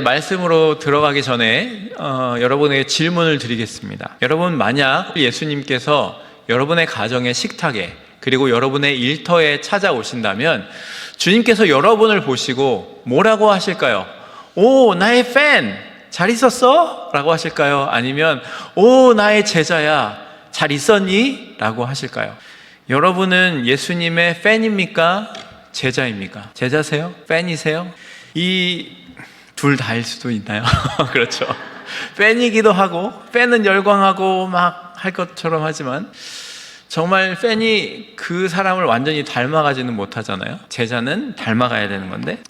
말씀으로 들어가기 전에 여러분에게 질문을 드리겠습니다. 여러분, 만약 예수님께서 여러분의 가정의 식탁에 그리고 여러분의 일터에 찾아오신다면 주님께서 여러분을 보시고 뭐라고 하실까요? 오, 나의 팬! 잘 있었어? 라고 하실까요? 아니면 오, 나의 제자야, 잘 있었니? 라고 하실까요? 여러분은 예수님의 팬입니까? 제자입니까? 제자세요? 팬이세요? 이 둘 다일 수도 있나요? 그렇죠. 팬이기도 하고, 팬은 열광하고 막 할 것처럼 하지만 정말 팬이 그 사람을 완전히 닮아가지는 못하잖아요. 제자는 닮아가야 되는 건데,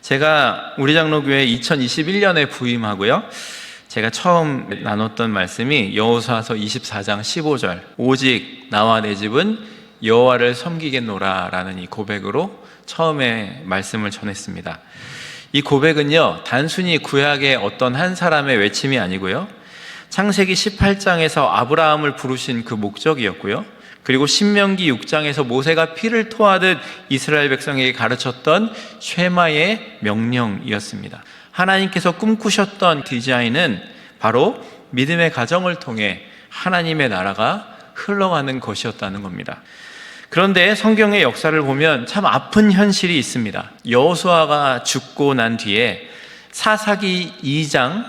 제가 우리 장로교회 2021년에 부임하고요, 제가 처음 나눴던 말씀이 여호수아서 24장 15절 오직 나와 내 집은 여호와를 섬기겠노라 라는 이 고백으로 처음에 말씀을 전했습니다. 이 고백은요, 단순히 구약의 어떤 한 사람의 외침이 아니고요, 창세기 18장에서 아브라함을 부르신 그 목적이었고요, 그리고 신명기 6장에서 모세가 피를 토하듯 이스라엘 백성에게 가르쳤던 쉐마의 명령이었습니다. 하나님께서 꿈꾸셨던 디자인은 바로 믿음의 가정을 통해 하나님의 나라가 흘러가는 것이었다는 겁니다. 그런데 성경의 역사를 보면 참 아픈 현실이 있습니다. 여호수아가 죽고 난 뒤에 사사기 2장,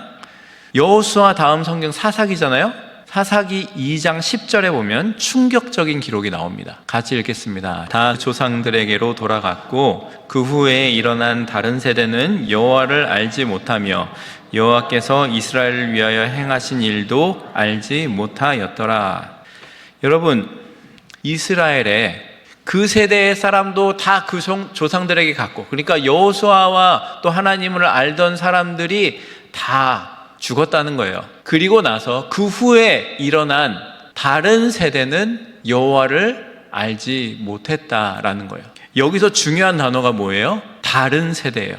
여호수아 다음 성경 사사기잖아요. 사사기 2장 10절에 보면 충격적인 기록이 나옵니다. 같이 읽겠습니다. 다 조상들에게로 돌아갔고 그 후에 일어난 다른 세대는 여호와를 알지 못하며 여호와께서 이스라엘을 위하여 행하신 일도 알지 못하였더라. 여러분, 이스라엘의 그 세대의 사람도 다 그 조상들에게 갔고, 그러니까 여호수아와 또 하나님을 알던 사람들이 다 죽었다는 거예요. 그리고 나서 그 후에 일어난 다른 세대는 여호와를 알지 못했다라는 거예요. 여기서 중요한 단어가 뭐예요? 다른 세대예요.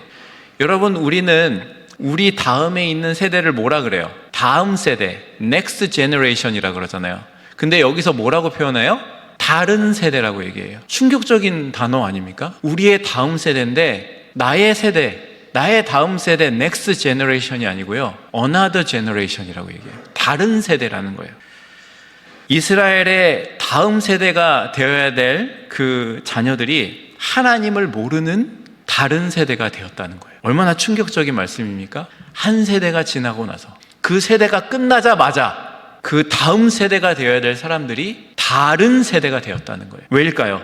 여러분, 우리는 우리 다음에 있는 세대를 뭐라 그래요? 다음 세대, next generation이라 그러잖아요. 근데 여기서 뭐라고 표현해요? 다른 세대라고 얘기해요. 충격적인 단어 아닙니까? 우리의 다음 세대인데 나의 세대, 나의 다음 세대 next generation이 아니고요, another generation이라고 얘기해요. 다른 세대라는 거예요. 이스라엘의 다음 세대가 되어야 될 그 자녀들이 하나님을 모르는 다른 세대가 되었다는 거예요. 얼마나 충격적인 말씀입니까? 한 세대가 지나고 나서 그 세대가 끝나자마자 그 다음 세대가 되어야 될 사람들이 다른 세대가 되었다는 거예요. 왜일까요?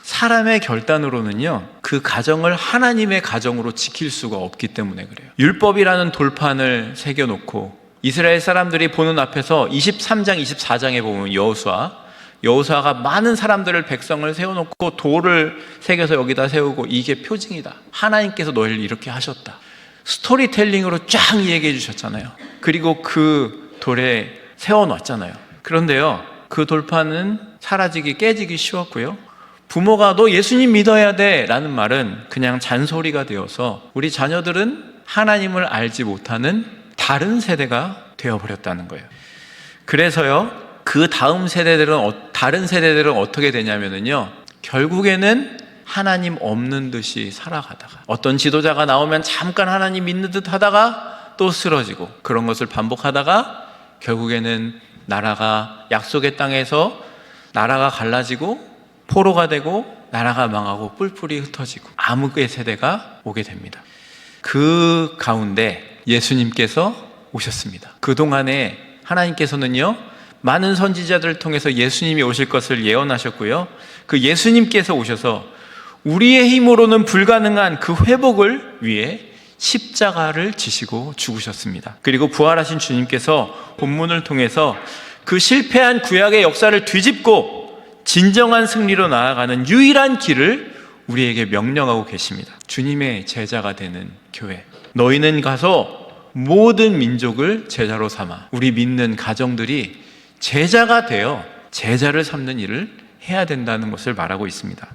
사람의 결단으로는요, 그 가정을 하나님의 가정으로 지킬 수가 없기 때문에 그래요. 율법이라는 돌판을 새겨놓고 이스라엘 사람들이 보는 앞에서 23장, 24장에 보면 여호수아가 많은 사람들을, 백성을 세워놓고 돌을 새겨서 여기다 세우고 이게 표징이다, 하나님께서 너희를 이렇게 하셨다, 스토리텔링으로 쫙 얘기해 주셨잖아요. 그리고 그 돌에 세워놨잖아요. 그런데요, 그 돌판은 사라지기, 깨지기 쉬웠고요, 부모가 너 예수님 믿어야 돼 라는 말은 그냥 잔소리가 되어서 우리 자녀들은 하나님을 알지 못하는 다른 세대가 되어버렸다는 거예요. 그래서요, 그 다음 세대들은, 다른 세대들은 어떻게 되냐면요, 결국에는 하나님 없는 듯이 살아가다가 어떤 지도자가 나오면 잠깐 하나님 믿는 듯 하다가 또 쓰러지고, 그런 것을 반복하다가 결국에는 나라가, 약속의 땅에서 나라가 갈라지고 포로가 되고 나라가 망하고 뿔뿔이 흩어지고 암흑의 세대가 오게 됩니다. 그 가운데 예수님께서 오셨습니다. 그동안에 하나님께서는요, 많은 선지자들을 통해서 예수님이 오실 것을 예언하셨고요, 그 예수님께서 오셔서 우리의 힘으로는 불가능한 그 회복을 위해 십자가를 지시고 죽으셨습니다. 그리고 부활하신 주님께서 본문을 통해서 그 실패한 구약의 역사를 뒤집고 진정한 승리로 나아가는 유일한 길을 우리에게 명령하고 계십니다. 주님의 제자가 되는 교회, 너희는 가서 모든 민족을 제자로 삼아, 우리 믿는 가정들이 제자가 되어 제자를 삼는 일을 해야 된다는 것을 말하고 있습니다.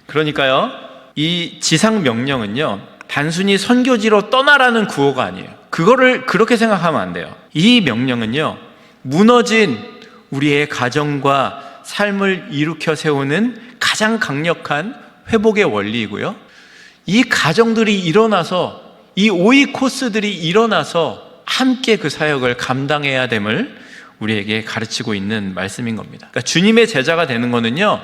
그러니까요, 이 지상 명령은요, 단순히 선교지로 떠나라는 구호가 아니에요. 그거를 그렇게 생각하면 안 돼요. 이 명령은요, 무너진 우리의 가정과 삶을 일으켜 세우는 가장 강력한 회복의 원리이고요, 이 가정들이 일어나서 이 오이코스들이 일어나서 함께 그 사역을 감당해야 됨을 우리에게 가르치고 있는 말씀인 겁니다. 그러니까 주님의 제자가 되는 거는요,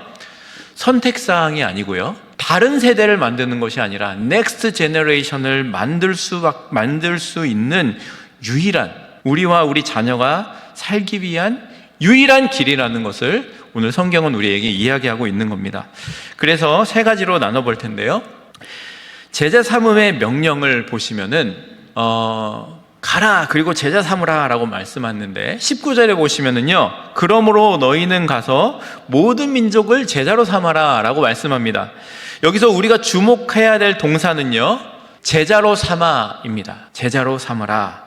선택사항이 아니고요, 다른 세대를 만드는 것이 아니라 넥스트 제너레이션을 만들 수 있는 유일한, 우리와 우리 자녀가 살기 위한 유일한 길이라는 것을 오늘 성경은 우리에게 이야기하고 있는 겁니다. 그래서 세 가지로 나눠볼 텐데요. 제자 삼음의 명령을 보시면은 가라 그리고 제자 삼으라 라고 말씀하는데 19절에 보시면은요, 그러므로 너희는 가서 모든 민족을 제자로 삼아라 라고 말씀합니다. 여기서 우리가 주목해야 될 동사는요, 제자로 삼아입니다. 제자로 삼으라.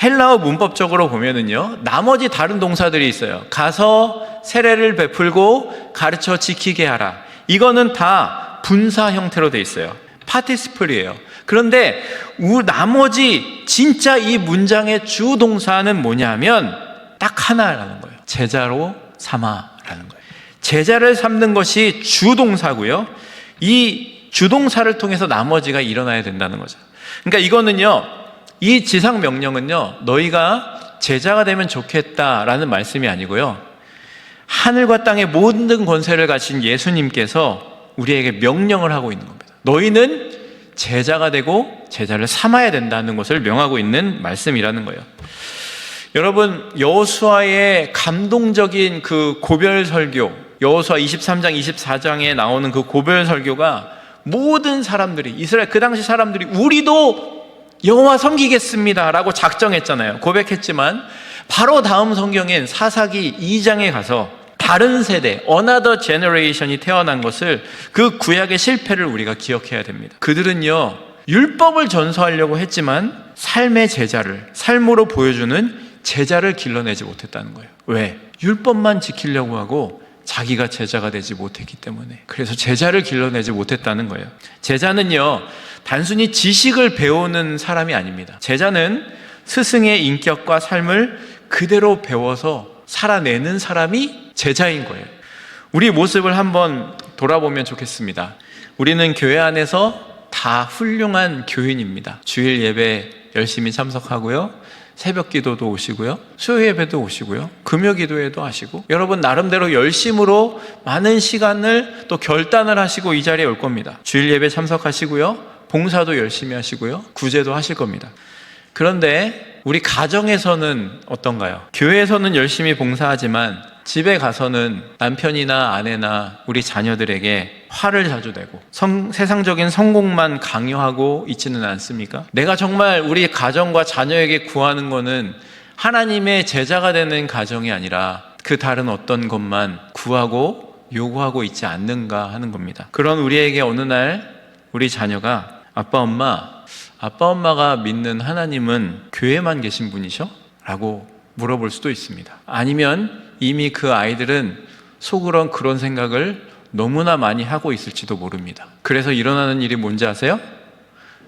헬라어 문법적으로 보면은요, 나머지 다른 동사들이 있어요. 가서 세례를 베풀고 가르쳐 지키게 하라. 이거는 다 분사 형태로 돼 있어요. 파티시플이에요. 그런데 나머지 진짜 이 문장의 주 동사는 뭐냐면 딱 하나라는 거예요. 제자로 삼아라는 거예요. 제자를 삼는 것이 주 동사고요, 이 주 동사를 통해서 나머지가 일어나야 된다는 거죠. 그러니까 이거는요, 이 지상 명령은요, 너희가 제자가 되면 좋겠다라는 말씀이 아니고요, 하늘과 땅의 모든 권세를 가진 예수님께서 우리에게 명령을 하고 있는 겁니다. 너희는 제자가 되고 제자를 삼아야 된다는 것을 명하고 있는 말씀이라는 거예요. 여러분, 여호수아의 감동적인 그 고별 설교, 여호수아 23장 24장에 나오는 그 고별 설교가 모든 사람들이, 이스라엘 그 당시 사람들이 우리도 여호와 섬기겠습니다 라고 작정했잖아요. 고백했지만 바로 다음 성경엔 사사기 2장에 가서 다른 세대, another generation이 태어난 것을, 그 구약의 실패를 우리가 기억해야 됩니다. 그들은요, 율법을 전수하려고 했지만 삶의 제자를, 삶으로 보여주는 제자를 길러내지 못했다는 거예요. 왜? 율법만 지키려고 하고 자기가 제자가 되지 못했기 때문에. 그래서 제자를 길러내지 못했다는 거예요. 제자는요, 단순히 지식을 배우는 사람이 아닙니다. 제자는 스승의 인격과 삶을 그대로 배워서 살아내는 사람이 제자인 거예요. 우리 모습을 한번 돌아보면 좋겠습니다. 우리는 교회 안에서 다 훌륭한 교인입니다. 주일 예배 열심히 참석하고요, 새벽 기도도 오시고요, 수요 예배도 오시고요, 금요 기도회도 하시고, 여러분 나름대로 열심으로 많은 시간을 또 결단을 하시고 이 자리에 올 겁니다. 주일 예배 참석하시고요, 봉사도 열심히 하시고요, 구제도 하실 겁니다. 그런데 우리 가정에서는 어떤가요? 교회에서는 열심히 봉사하지만 집에 가서는 남편이나 아내나 우리 자녀들에게 화를 자주 내고 세상적인 성공만 강요하고 있지는 않습니까? 내가 정말 우리 가정과 자녀에게 구하는 거는 하나님의 제자가 되는 가정이 아니라 그 다른 어떤 것만 구하고 요구하고 있지 않는가 하는 겁니다. 그런 우리에게 어느 날 우리 자녀가 아빠 엄마가 믿는 하나님은 교회만 계신 분이셔? 라고 물어볼 수도 있습니다. 아니면 이미 그 아이들은 속으론 그런 생각을 너무나 많이 하고 있을지도 모릅니다. 그래서 일어나는 일이 뭔지 아세요?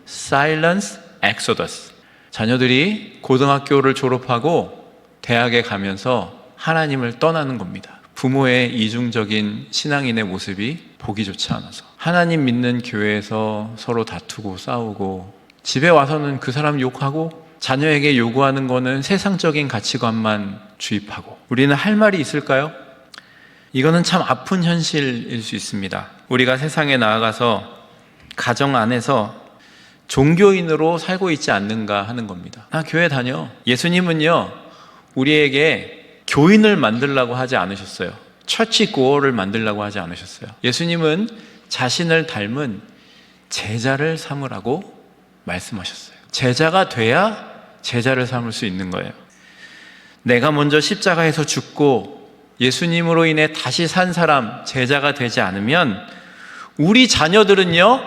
Silence Exodus. 자녀들이 고등학교를 졸업하고 대학에 가면서 하나님을 떠나는 겁니다. 부모의 이중적인 신앙인의 모습이 보기 좋지 않아서 하나님 믿는 교회에서 서로 다투고 싸우고, 집에 와서는 그 사람 욕하고, 자녀에게 요구하는 거는 세상적인 가치관만 주입하고. 우리는 할 말이 있을까요? 이거는 참 아픈 현실일 수 있습니다. 우리가 세상에 나아가서 가정 안에서 종교인으로 살고 있지 않는가 하는 겁니다. 나 교회 다녀. 예수님은요, 우리에게 교인을 만들려고 하지 않으셨어요. 처치 고어를 만들려고 하지 않으셨어요. 예수님은 자신을 닮은 제자를 삼으라고 말씀하셨어요. 제자가 돼야 제자를 삼을 수 있는 거예요. 내가 먼저 십자가에서 죽고 예수님으로 인해 다시 산 사람, 제자가 되지 않으면 우리 자녀들은요,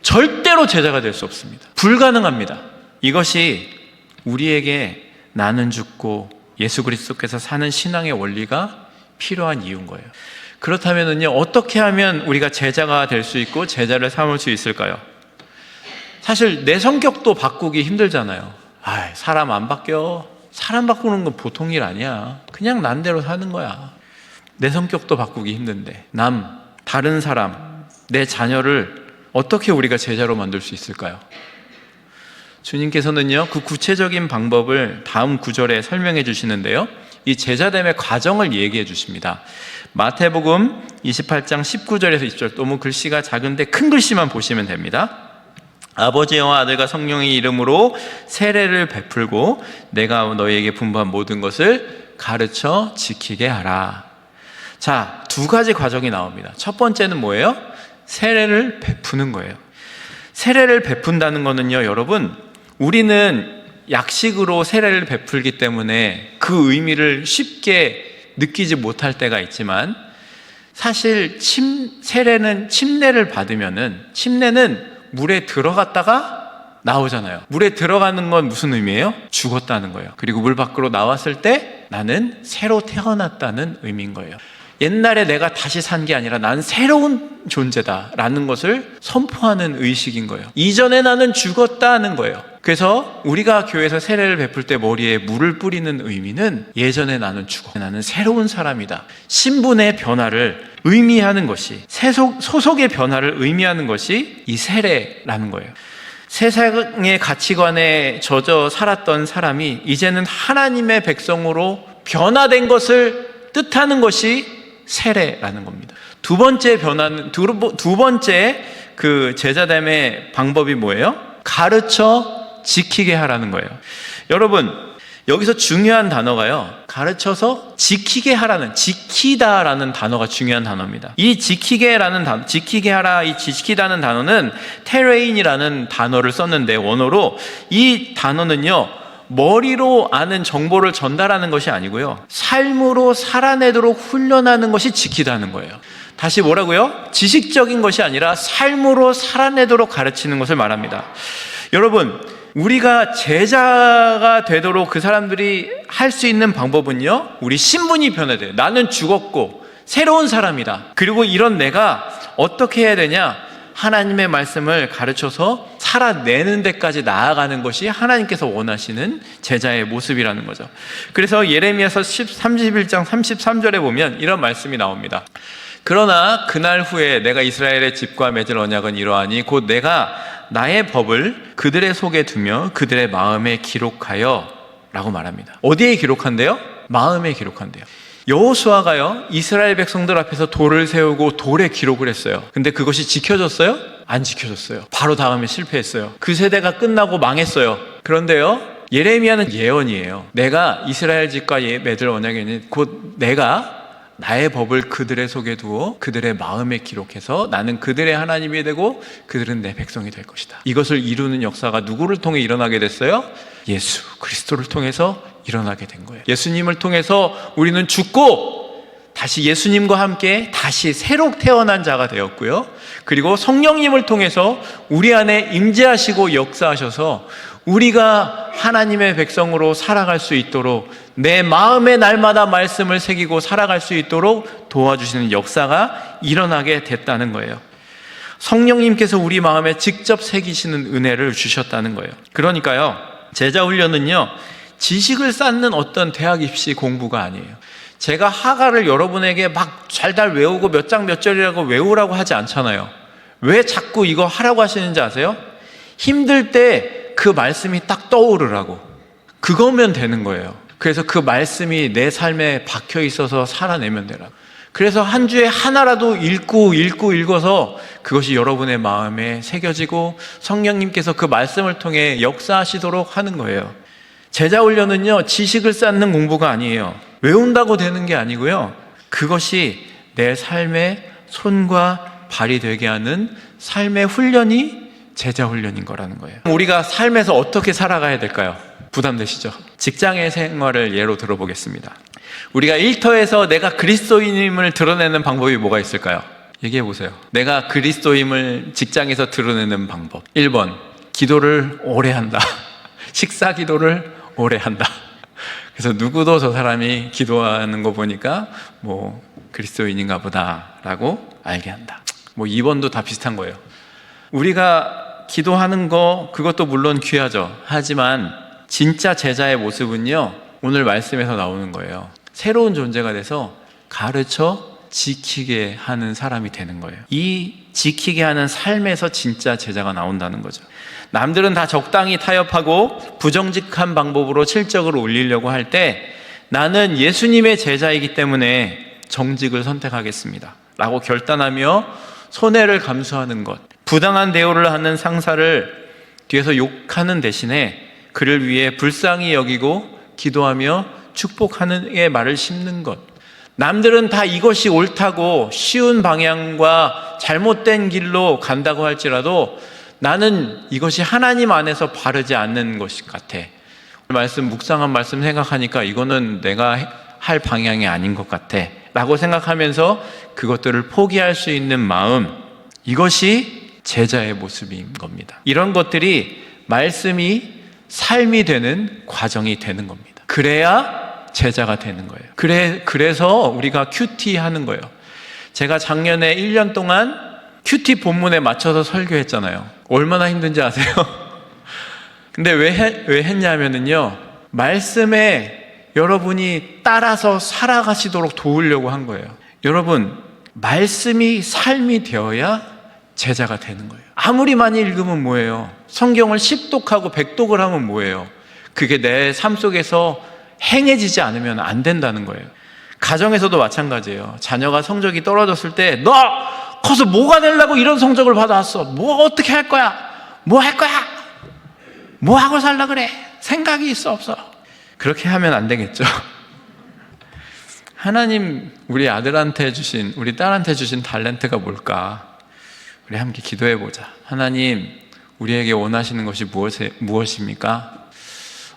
절대로 제자가 될 수 없습니다. 불가능합니다. 이것이 우리에게 나는 죽고 예수 그리스도께서 사는 신앙의 원리가 필요한 이유인 거예요. 그렇다면요, 어떻게 하면 우리가 제자가 될 수 있고 제자를 삼을 수 있을까요? 사실 내 성격도 바꾸기 힘들잖아요. 사람 안 바뀌어. 사람 바꾸는 건 보통 일 아니야. 그냥 난대로 사는 거야. 내 성격도 바꾸기 힘든데 다른 사람, 내 자녀를 어떻게 우리가 제자로 만들 수 있을까요? 주님께서는요, 그 구체적인 방법을 다음 구절에 설명해 주시는데요, 이 제자됨의 과정을 얘기해 주십니다. 마태복음 28장 19절에서 20절, 너무 글씨가 작은데 큰 글씨만 보시면 됩니다. 아버지와 아들과 성령의 이름으로 세례를 베풀고 내가 너희에게 분부한 모든 것을 가르쳐 지키게 하라. 자, 두 가지 과정이 나옵니다. 첫 번째는 뭐예요? 세례를 베푸는 거예요. 세례를 베푼다는 거는요, 여러분, 우리는 약식으로 세례를 베풀기 때문에 그 의미를 쉽게 느끼지 못할 때가 있지만, 사실 세례는 침례를 받으면은, 침례는 물에 들어갔다가 나오잖아요. 물에 들어가는 건 무슨 의미예요? 죽었다는 거예요. 그리고 물 밖으로 나왔을 때 나는 새로 태어났다는 의미인 거예요. 옛날에 내가 다시 산 게 아니라 나는 새로운 존재다라는 것을 선포하는 의식인 거예요. 이전에 나는 죽었다는 거예요. 그래서 우리가 교회에서 세례를 베풀 때 머리에 물을 뿌리는 의미는 예전에 나는 죽었고 나는 새로운 사람이다, 신분의 변화를 의미하는 것이, 소속의 변화를 의미하는 것이 이 세례라는 거예요. 세상의 가치관에 젖어 살았던 사람이 이제는 하나님의 백성으로 변화된 것을 뜻하는 것이 세례라는 겁니다. 두 번째 그 제자됨의 방법이 뭐예요? 가르쳐 지키게 하라는 거예요. 여러분, 여기서 중요한 단어가요, 가르쳐서 지키게 하라는, 지키다라는 단어가 중요한 단어입니다. 이 지키게라는 단어, 지키게 하라, 이 지키다는 단어는 테레인이라는 단어를 썼는데, 원어로 이 단어는요, 머리로 아는 정보를 전달하는 것이 아니고요, 삶으로 살아내도록 훈련하는 것이 지키다는 거예요. 다시 뭐라고요? 지식적인 것이 아니라 삶으로 살아내도록 가르치는 것을 말합니다. 여러분, 우리가 제자가 되도록 그 사람들이 할 수 있는 방법은요, 우리 신분이 변화돼요. 나는 죽었고 새로운 사람이다. 그리고 이런 내가 어떻게 해야 되냐? 하나님의 말씀을 가르쳐서 살아내는 데까지 나아가는 것이 하나님께서 원하시는 제자의 모습이라는 거죠. 그래서 예레미야서 31장 33절에 보면 이런 말씀이 나옵니다. 그러나 그날 후에 내가 이스라엘의 집과 맺을 언약은 이러하니 곧 내가 나의 법을 그들의 속에 두며 그들의 마음에 기록하여 라고 말합니다. 어디에 기록한대요? 마음에 기록한대요. 여호수아가요, 이스라엘 백성들 앞에서 돌을 세우고 돌에 기록을 했어요. 근데 그것이 지켜졌어요? 안 지켜졌어요. 바로 다음에 실패했어요. 그 세대가 끝나고 망했어요. 그런데요, 예레미야는 예언이에요. 내가 이스라엘 집과 맺을 언약에는 곧 내가 나의 법을 그들의 속에 두어 그들의 마음에 기록해서 나는 그들의 하나님이 되고 그들은 내 백성이 될 것이다. 이것을 이루는 역사가 누구를 통해 일어나게 됐어요? 예수 그리스도를 통해서 일어나게 된 거예요. 예수님을 통해서 우리는 죽고 다시 예수님과 함께 다시 새로 태어난 자가 되었고요, 그리고 성령님을 통해서 우리 안에 임재하시고 역사하셔서 우리가 하나님의 백성으로 살아갈 수 있도록, 내 마음에 날마다 말씀을 새기고 살아갈 수 있도록 도와주시는 역사가 일어나게 됐다는 거예요. 성령님께서 우리 마음에 직접 새기시는 은혜를 주셨다는 거예요. 그러니까요, 제자 훈련은요, 지식을 쌓는 어떤 대학 입시 공부가 아니에요. 제가 하가를 여러분에게 막 달달 외우고 몇 장 몇 절이라고 외우라고 하지 않잖아요. 왜 자꾸 이거 하라고 하시는지 아세요? 힘들 때 그 말씀이 딱 떠오르라고. 그거면 되는 거예요. 그래서 그 말씀이 내 삶에 박혀 있어서 살아내면 되라고. 그래서 한 주에 하나라도 읽어서 그것이 여러분의 마음에 새겨지고 성령님께서 그 말씀을 통해 역사하시도록 하는 거예요. 제자 훈련은요, 지식을 쌓는 공부가 아니에요. 외운다고 되는 게 아니고요, 그것이 내 삶의 손과 발이 되게 하는 삶의 훈련이 제자 훈련인 거라는 거예요. 우리가 삶에서 어떻게 살아가야 될까요? 부담되시죠? 직장의 생활을 예로 들어보겠습니다. 우리가 일터에서 내가 그리스도인임을 드러내는 방법이 뭐가 있을까요? 얘기해 보세요. 내가 그리스도임을 직장에서 드러내는 방법. 1번, 기도를 오래 한다. 식사 기도를 오래 한다. 그래서 누구도 저 사람이 기도하는 거 보니까 뭐 그리스도인인가 보다라고 알게 한다. 뭐 2번도 다 비슷한 거예요. 우리가 기도하는 거, 그것도 물론 귀하죠. 하지만 진짜 제자의 모습은요, 오늘 말씀에서 나오는 거예요. 새로운 존재가 돼서 가르쳐 지키게 하는 사람이 되는 거예요. 이 지키게 하는 삶에서 진짜 제자가 나온다는 거죠. 남들은 다 적당히 타협하고 부정직한 방법으로 실적을 올리려고 할 때 나는 예수님의 제자이기 때문에 정직을 선택하겠습니다 라고 결단하며 손해를 감수하는 것, 부당한 대우를 하는 상사를 뒤에서 욕하는 대신에 그를 위해 불쌍히 여기고 기도하며 축복하는 의 말을 심는 것, 남들은 다 이것이 옳다고 쉬운 방향과 잘못된 길로 간다고 할지라도 나는 이것이 하나님 안에서 바르지 않는 것 같아. 묵상한 말씀 생각하니까 이거는 내가 할 방향이 아닌 것 같아 라고 생각하면서 그것들을 포기할 수 있는 마음, 이것이 제자의 모습인 겁니다. 이런 것들이 말씀이 삶이 되는 과정이 되는 겁니다. 그래야 제자가 되는 거예요. 그래서 우리가 큐티 하는 거예요. 제가 작년에 1년 동안 큐티 본문에 맞춰서 설교했잖아요. 얼마나 힘든지 아세요? 근데 왜 했냐면요, 말씀에 여러분이 따라서 살아가시도록 도우려고 한 거예요. 여러분, 말씀이 삶이 되어야 제자가 되는 거예요. 아무리 많이 읽으면 뭐예요? 성경을 10독하고 100독을 하면 뭐예요? 그게 내 삶 속에서 행해지지 않으면 안 된다는 거예요. 가정에서도 마찬가지예요. 자녀가 성적이 떨어졌을 때 너 커서 뭐가 되려고 이런 성적을 받아왔어? 뭐 어떻게 할 거야? 뭐 할 거야? 뭐 하고 살라 그래? 생각이 있어 없어? 그렇게 하면 안 되겠죠. 하나님 우리 아들한테 주신, 우리 딸한테 주신 탤런트가 뭘까? 우리 함께 기도해 보자. 하나님, 우리에게 원하시는 것이 무엇입니까?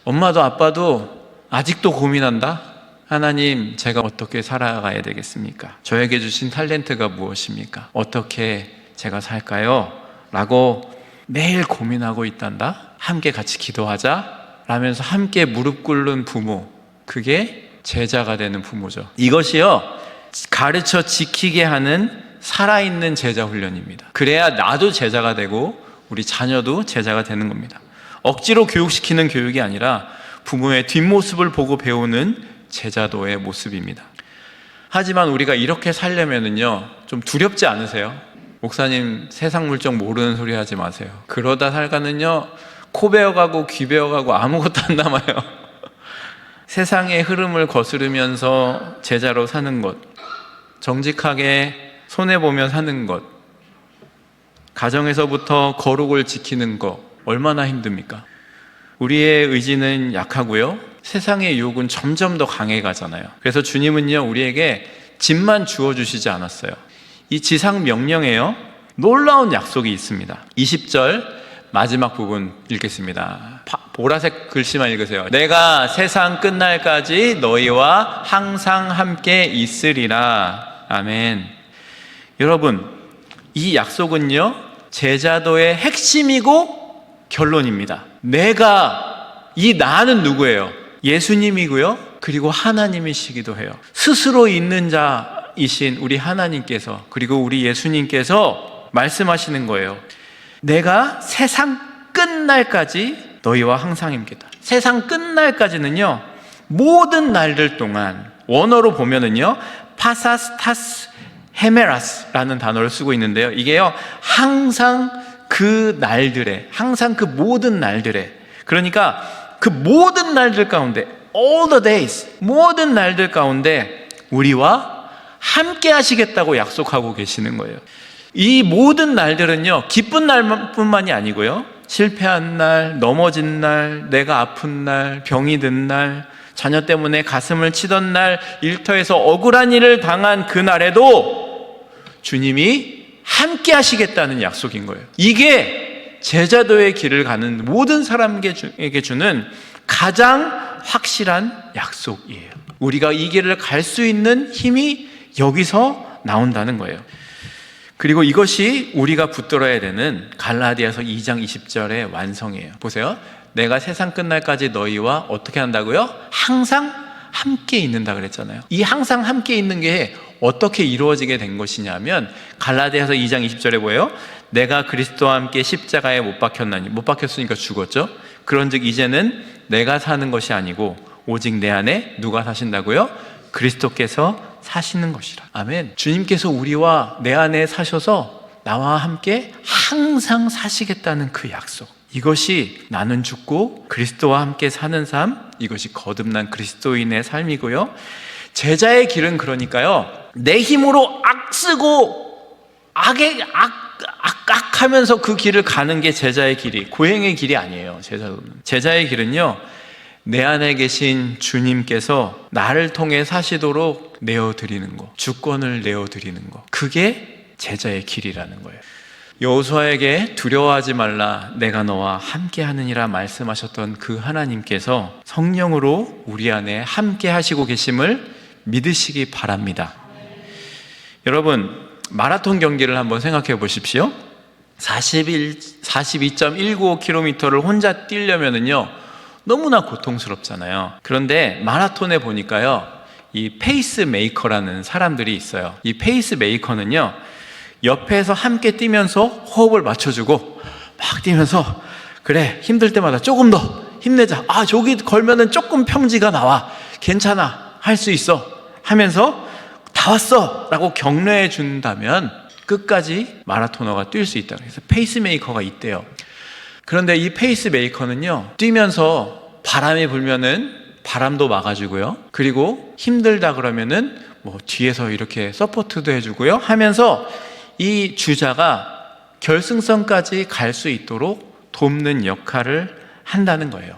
엄마도 아빠도 아직도 고민한다? 하나님, 제가 어떻게 살아가야 되겠습니까? 저에게 주신 탤런트가 무엇입니까? 어떻게 제가 살까요? 라고 매일 고민하고 있단다? 함께 같이 기도하자 라면서 함께 무릎 꿇는 부모, 그게 제자가 되는 부모죠. 이것이요, 가르쳐 지키게 하는 살아있는 제자 훈련입니다. 그래야 나도 제자가 되고 우리 자녀도 제자가 되는 겁니다. 억지로 교육시키는 교육이 아니라 부모의 뒷모습을 보고 배우는 제자도의 모습입니다. 하지만 우리가 이렇게 살려면은요, 좀 두렵지 않으세요? 목사님 세상 물정 모르는 소리 하지 마세요. 그러다 살가는요, 코 베어가고 귀 베어가고 아무것도 안 남아요. 세상의 흐름을 거스르면서 제자로 사는 것, 정직하게 손해보며 사는 것, 가정에서부터 거룩을 지키는 것, 얼마나 힘듭니까? 우리의 의지는 약하고요, 세상의 유혹은 점점 더 강해가잖아요. 그래서 주님은요, 우리에게 집만 주어주시지 않았어요. 이 지상 명령에요, 놀라운 약속이 있습니다. 20절 마지막 부분 읽겠습니다. 보라색 글씨만 읽으세요. 내가 세상 끝날까지 너희와 항상 함께 있으리라. 아멘. 여러분, 이 약속은요, 제자도의 핵심이고 결론입니다. 나는 누구예요? 예수님이고요, 그리고 하나님이시기도 해요. 스스로 있는 자이신 우리 하나님께서, 그리고 우리 예수님께서 말씀하시는 거예요. 내가 세상 끝날까지 너희와 항상 함께다. 세상 끝날까지는요, 모든 날들 동안, 원어로 보면은요, 파사스타스 헤메라스라는 단어를 쓰고 있는데요, 이게요, 항상 그 날들에, 항상 그 모든 날들에, 그러니까 그 모든 날들 가운데, all the days, 모든 날들 가운데 우리와 함께 하시겠다고 약속하고 계시는 거예요. 이 모든 날들은요, 기쁜 날뿐만이 아니고요, 실패한 날, 넘어진 날, 내가 아픈 날, 병이 든 날, 자녀 때문에 가슴을 치던 날, 일터에서 억울한 일을 당한 그 날에도 주님이 함께 하시겠다는 약속인 거예요. 이게 제자도의 길을 가는 모든 사람에게 주는 가장 확실한 약속이에요. 우리가 이 길을 갈 수 있는 힘이 여기서 나온다는 거예요. 그리고 이것이 우리가 붙들어야 되는 갈라디아서 2장 20절의 완성이에요. 보세요. 내가 세상 끝날까지 너희와 어떻게 한다고요? 항상 함께 있는다 그랬잖아요. 이 항상 함께 있는 게 어떻게 이루어지게 된 것이냐면, 갈라디아서 2장 20절에 뭐예요? 내가 그리스도와 함께 십자가에 못 박혔나니, 못 박혔으니까 죽었죠. 그런즉 이제는 내가 사는 것이 아니고 오직 내 안에 누가 사신다고요? 그리스도께서 사시는 것이라. 아멘. 주님께서 우리와 내 안에 사셔서 나와 함께 항상 사시겠다는 그 약속, 이것이 나는 죽고 그리스도와 함께 사는 삶, 이것이 거듭난 그리스도인의 삶이고요. 제자의 길은 그러니까요, 내 힘으로 악쓰고 악하면서 그 길을 가는 게 제자의 길이, 고행의 길이 아니에요. 제자의 길은요, 내 안에 계신 주님께서 나를 통해 사시도록 내어드리는 것, 주권을 내어드리는 것, 그게 제자의 길이라는 거예요. 여호수아에게 두려워하지 말라, 내가 너와 함께 하느니라 말씀하셨던 그 하나님께서 성령으로 우리 안에 함께 하시고 계심을 믿으시기 바랍니다. 여러분, 마라톤 경기를 한번 생각해 보십시오. 42.195km를 혼자 뛰려면은요, 너무나 고통스럽잖아요. 그런데 마라톤에 보니까요, 이 페이스메이커라는 사람들이 있어요. 이 페이스메이커는요, 옆에서 함께 뛰면서 호흡을 맞춰주고 막 뛰면서, 그래, 힘들 때마다 조금 더 힘내자, 저기 걸면은 조금 평지가 나와, 괜찮아, 할 수 있어 하면서 다 왔어 라고 격려해 준다면 끝까지 마라토너가 뛸 수 있다. 그래서 페이스메이커가 있대요. 그런데 이 페이스메이커는요, 뛰면서 바람이 불면은 바람도 막아주고요, 그리고 힘들다 그러면은 뭐 뒤에서 이렇게 서포트도 해주고요 하면서 이 주자가 결승선까지 갈 수 있도록 돕는 역할을 한다는 거예요.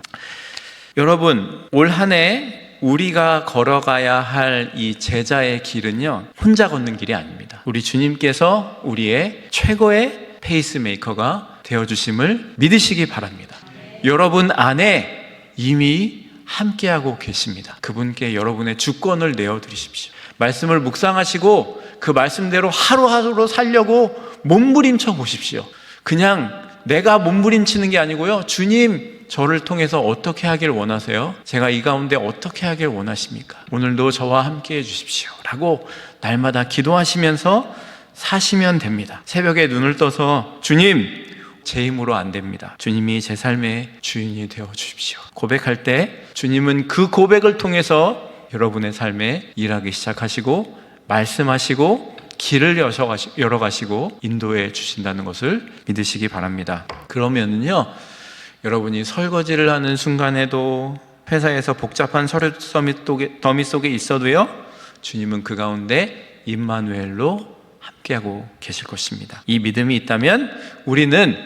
여러분, 올 한 해 우리가 걸어가야 할 이 제자의 길은요, 혼자 걷는 길이 아닙니다. 우리 주님께서 우리의 최고의 페이스메이커가 되어주심을 믿으시기 바랍니다. 여러분 안에 이미 함께하고 계십니다. 그분께 여러분의 주권을 내어드리십시오. 말씀을 묵상하시고 그 말씀대로 하루하루 살려고 몸부림쳐 보십시오. 그냥 내가 몸부림치는 게 아니고요, 주님, 저를 통해서 어떻게 하길 원하세요? 제가 이 가운데 어떻게 하길 원하십니까? 오늘도 저와 함께 해주십시오 라고 날마다 기도하시면서 사시면 됩니다. 새벽에 눈을 떠서 주님, 제 힘으로 안 됩니다, 주님이 제 삶의 주인이 되어 주십시오 고백할 때 주님은 그 고백을 통해서 여러분의 삶에 일하기 시작하시고 말씀하시고 길을 열어가시고 인도해 주신다는 것을 믿으시기 바랍니다. 그러면은요, 여러분이 설거지를 하는 순간에도, 회사에서 복잡한 서류 더미 속에 있어도요, 주님은 그 가운데 임마누엘로 함께하고 계실 것입니다. 이 믿음이 있다면 우리는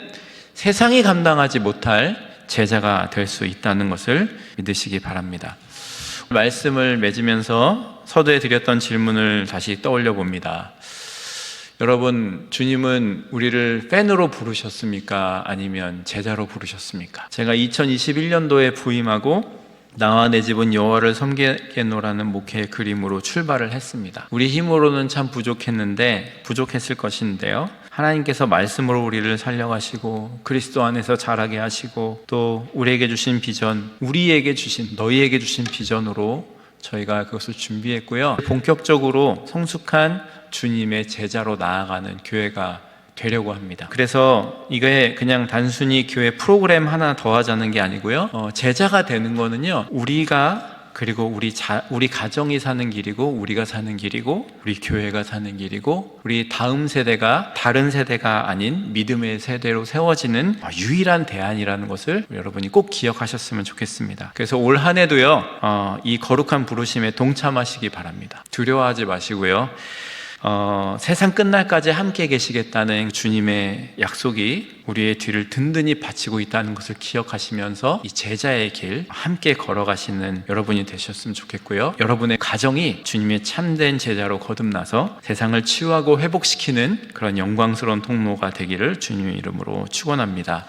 세상이 감당하지 못할 제자가 될 수 있다는 것을 믿으시기 바랍니다. 말씀을 맺으면서 서두에 드렸던 질문을 다시 떠올려 봅니다. 여러분, 주님은 우리를 팬으로 부르셨습니까? 아니면 제자로 부르셨습니까? 제가 2021년도에 부임하고 나와 내 집은 여호와를 섬기겠노라는 목회의 그림으로 출발을 했습니다. 우리 힘으로는 참 부족했을 것인데요, 하나님께서 말씀으로 우리를 살려가시고 그리스도 안에서 자라게 하시고 또 우리에게 주신 비전, 너희에게 주신 비전으로 저희가 그것을 준비했고요, 본격적으로 성숙한 주님의 제자로 나아가는 교회가 되려고 합니다. 그래서 이게 그냥 단순히 교회 프로그램 하나 더 하자는 게 아니고요, 제자가 되는 거는요, 그리고 우리 가정이 사는 길이고, 우리가 사는 길이고, 우리 교회가 사는 길이고, 우리 다음 세대가 다른 세대가 아닌 믿음의 세대로 세워지는 유일한 대안이라는 것을 여러분이 꼭 기억하셨으면 좋겠습니다. 그래서 올 한 해도요, 이 거룩한 부르심에 동참하시기 바랍니다. 두려워하지 마시고요, 세상 끝날까지 함께 계시겠다는 주님의 약속이 우리의 뒤를 든든히 받치고 있다는 것을 기억하시면서 이 제자의 길 함께 걸어가시는 여러분이 되셨으면 좋겠고요, 여러분의 가정이 주님의 참된 제자로 거듭나서 세상을 치유하고 회복시키는 그런 영광스러운 통로가 되기를 주님의 이름으로 축원합니다.